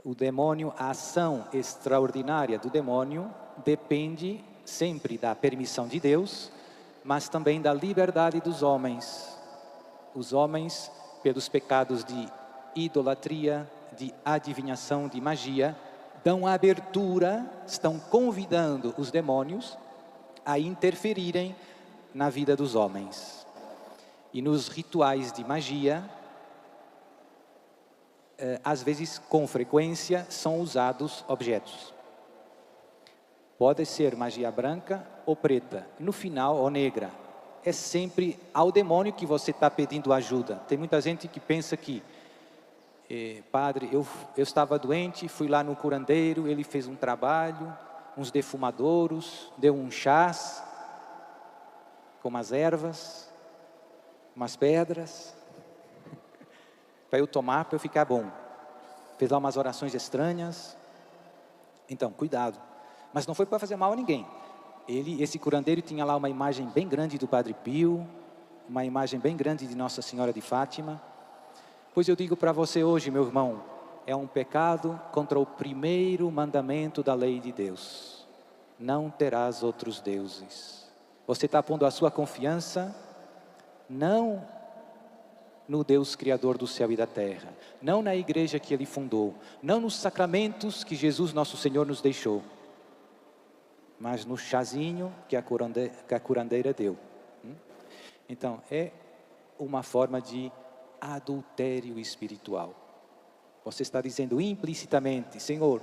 O demônio, a ação extraordinária do demônio depende sempre da permissão de Deus, mas também da liberdade dos homens. Os homens, pelos pecados de idolatria, de adivinhação, de magia, dão abertura, estão convidando os demônios a interferirem na vida dos homens. E nos rituais de magia, às vezes, com frequência, são usados objetos. Pode ser magia branca ou preta, no final, ou negra. É sempre ao demônio que você está pedindo ajuda. Tem muita gente que pensa que, padre, eu estava doente, fui lá no curandeiro, ele fez um trabalho, uns defumadouros, deu um chás, com umas ervas, umas pedras, para eu tomar, para eu ficar bom. Fez lá umas orações estranhas. Então, cuidado. Mas não foi para fazer mal a ninguém. Esse curandeiro tinha lá uma imagem bem grande do Padre Pio, uma imagem bem grande de Nossa Senhora de Fátima. Pois eu digo para você hoje, meu irmão, é um pecado contra o primeiro mandamento da lei de Deus. Não terás outros deuses. Você está pondo a sua confiança não no Deus Criador do céu e da terra, não na igreja que Ele fundou, não nos sacramentos que Jesus nosso Senhor nos deixou, mas no chazinho que a curandeira deu. Então, é uma forma de adultério espiritual. Você está dizendo implicitamente, Senhor,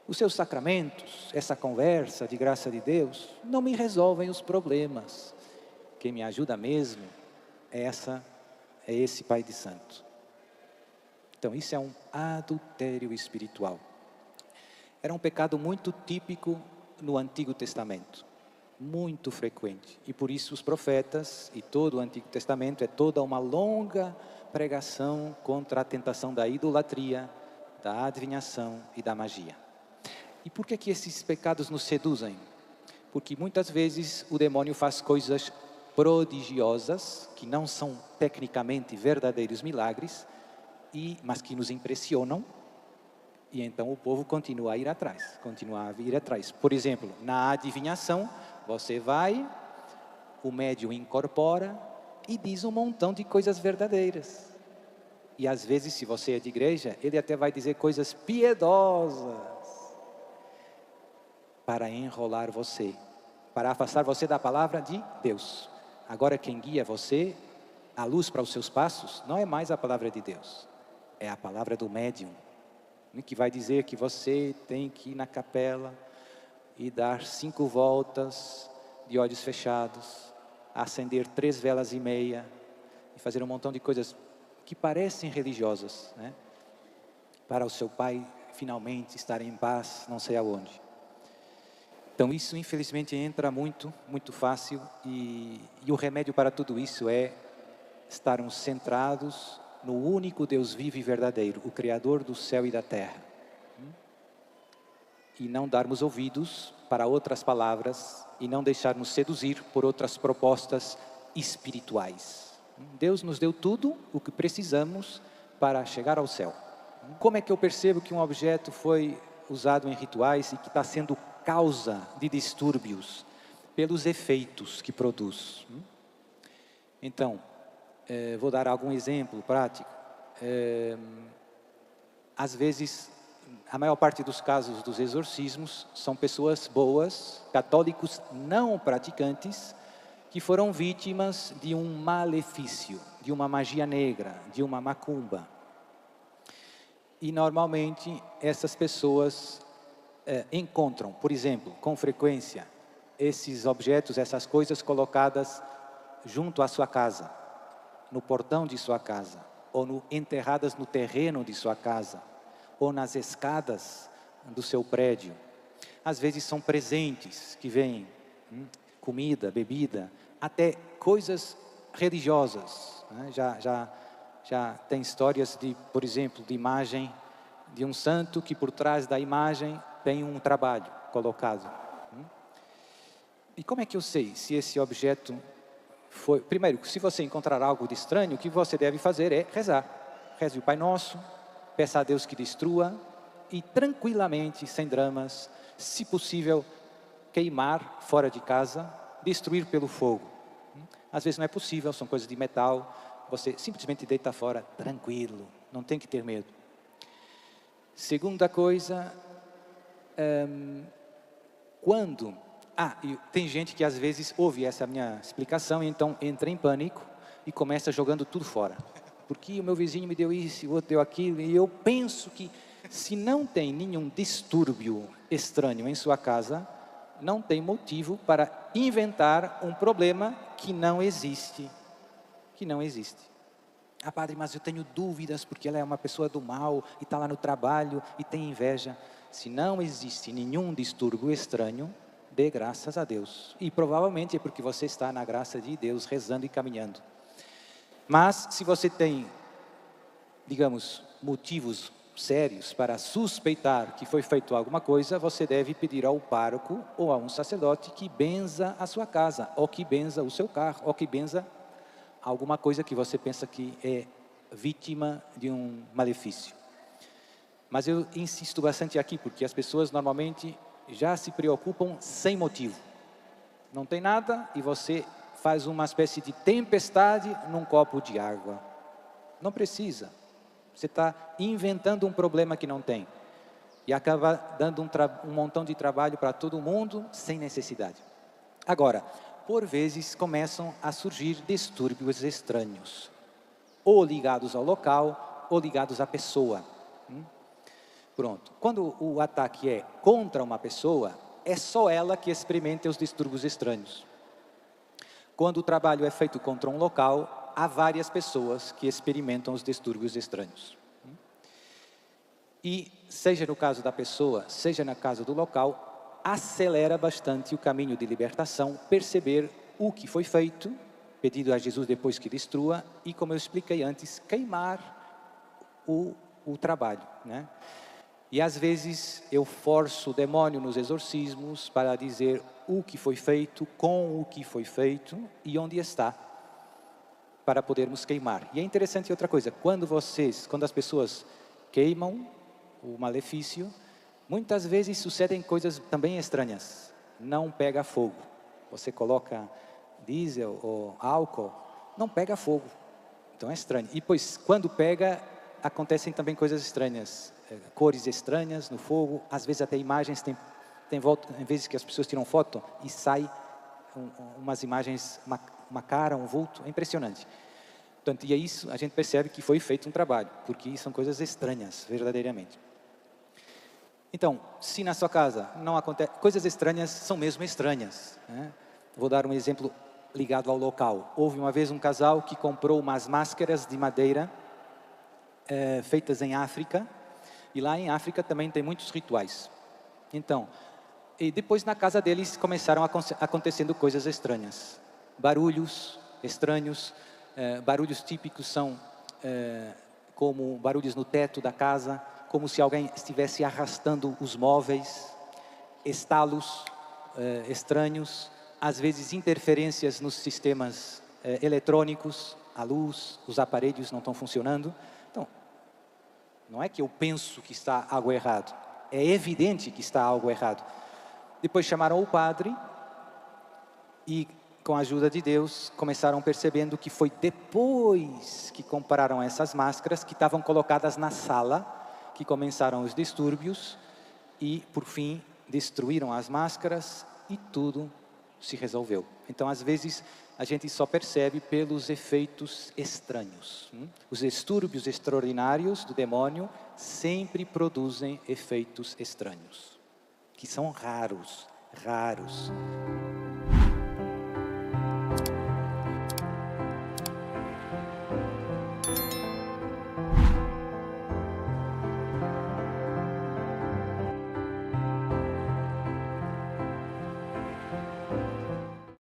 os seus sacramentos, essa conversa de graça de Deus, não me resolvem os problemas. Quem me ajuda mesmo é esse Pai de Santo. Então, isso é um adultério espiritual. Era um pecado muito típico no Antigo Testamento, muito frequente. E por isso os profetas e todo o Antigo Testamento é toda uma longa pregação contra a tentação da idolatria, da adivinhação e da magia. E por que esses pecados nos seduzem? Porque muitas vezes o demônio faz coisas prodigiosas, que não são tecnicamente verdadeiros milagres, mas que nos impressionam, e então o povo continua a ir atrás, Por exemplo, na adivinhação, você vai, o médium incorpora e diz um montão de coisas verdadeiras. E às vezes, se você é de igreja, ele até vai dizer coisas piedosas para enrolar você, para afastar você da palavra de Deus. Agora quem guia você, a luz para os seus passos, não é mais a palavra de Deus, é a palavra do médium, que vai dizer que você tem que ir na capela e dar 5 voltas de olhos fechados, acender 3 velas e meia, e fazer um montão de coisas que parecem religiosas, né? Para o seu pai finalmente estar em paz, não sei aonde. Então isso infelizmente entra muito fácil, e o remédio para tudo isso é estarmos centrados no único Deus vivo e verdadeiro, o Criador do céu e da terra. E não darmos ouvidos para outras palavras e não deixarmos seduzir por outras propostas espirituais. Deus nos deu tudo o que precisamos para chegar ao céu. Como é que eu percebo que um objeto foi usado em rituais e que está sendo causa de distúrbios? Pelos efeitos que produz. Então, vou dar algum exemplo prático. Às vezes, a maior parte dos casos dos exorcismos são pessoas boas, católicos não praticantes, que foram vítimas de um malefício, de uma magia negra, de uma macumba. E normalmente essas pessoas encontram, por exemplo, com frequência, esses objetos, essas coisas colocadas junto à sua casa, no portão de sua casa, ou enterradas no terreno de sua casa, ou nas escadas do seu prédio. Às vezes são presentes que vêm, comida, bebida, até coisas religiosas, né? Já tem histórias de, por exemplo, de imagem de um santo que por trás da imagem tem um trabalho colocado. E como é que eu sei se esse objeto foi... Primeiro, se você encontrar algo de estranho, o que você deve fazer é rezar. Reze o Pai Nosso, peça a Deus que destrua, e tranquilamente, sem dramas, se possível, queimar fora de casa, destruir pelo fogo. Às vezes não é possível, são coisas de metal, você simplesmente deita fora, tranquilo, não tem que ter medo. Segunda coisa, tem gente que às vezes ouve essa minha explicação e então entra em pânico e começa jogando tudo fora. Porque o meu vizinho me deu isso, o outro deu aquilo, e eu penso que se não tem nenhum distúrbio estranho em sua casa, não tem motivo para inventar um problema que não existe. Que não existe. Ah, padre, mas eu tenho dúvidas porque ela é uma pessoa do mal e está lá no trabalho e tem inveja. Se não existe nenhum distúrbio estranho, dê graças a Deus. E provavelmente é porque você está na graça de Deus, rezando e caminhando. Mas se você tem, digamos, motivos sérios para suspeitar que foi feito alguma coisa, você deve pedir ao pároco ou a um sacerdote que benza a sua casa, ou que benza o seu carro, ou que benza alguma coisa que você pensa que é vítima de um malefício. Mas eu insisto bastante aqui, porque as pessoas normalmente já se preocupam sem motivo. Não tem nada e você faz uma espécie de tempestade num copo de água. Não precisa. Você está inventando um problema que não tem. E acaba dando um montão de trabalho para todo mundo sem necessidade. Agora, por vezes começam a surgir distúrbios estranhos. Ou ligados ao local, ou ligados à pessoa. Pronto. Quando o ataque é contra uma pessoa, é só ela que experimenta os distúrbios estranhos. Quando o trabalho é feito contra um local, há várias pessoas que experimentam os distúrbios estranhos. E, seja no caso da pessoa, seja no caso do local, acelera bastante o caminho de libertação, perceber o que foi feito, pedido a Jesus depois que destrua, e, como eu expliquei antes, queimar o trabalho, né? E às vezes eu forço o demônio nos exorcismos para dizer o que foi feito, com o que foi feito e onde está, para podermos queimar. E é interessante outra coisa, quando as pessoas queimam o malefício, muitas vezes sucedem coisas também estranhas. Não pega fogo. Você coloca diesel ou álcool, não pega fogo. Então é estranho. E depois, quando pega, acontecem também coisas estranhas. Cores estranhas no fogo, às vezes até imagens, tem vezes que as pessoas tiram foto e sai umas imagens, uma cara, um vulto, é impressionante. Portanto, e é isso, a gente percebe que foi feito um trabalho, porque são coisas estranhas, verdadeiramente. Então, se na sua casa não acontece, coisas estranhas são mesmo estranhas, né? Vou dar um exemplo ligado ao local. Houve uma vez um casal que comprou umas máscaras de madeira feitas em África, e lá em África também tem muitos rituais. Então, e depois na casa deles começaram acontecendo coisas estranhas. Barulhos estranhos, barulhos típicos são como barulhos no teto da casa, como se alguém estivesse arrastando os móveis, estalos estranhos, às vezes interferências nos sistemas eletrônicos, a luz, os aparelhos não estão funcionando. Então, não é que eu penso que está algo errado, é evidente que está algo errado. Depois chamaram o padre e, com a ajuda de Deus, começaram percebendo que foi depois que compraram essas máscaras que estavam colocadas na sala, que começaram os distúrbios e, por fim, destruíram as máscaras e tudo se resolveu. Então, às vezes, a gente só percebe pelos efeitos estranhos. Os distúrbios extraordinários do demônio sempre produzem efeitos estranhos, que são raros, raros.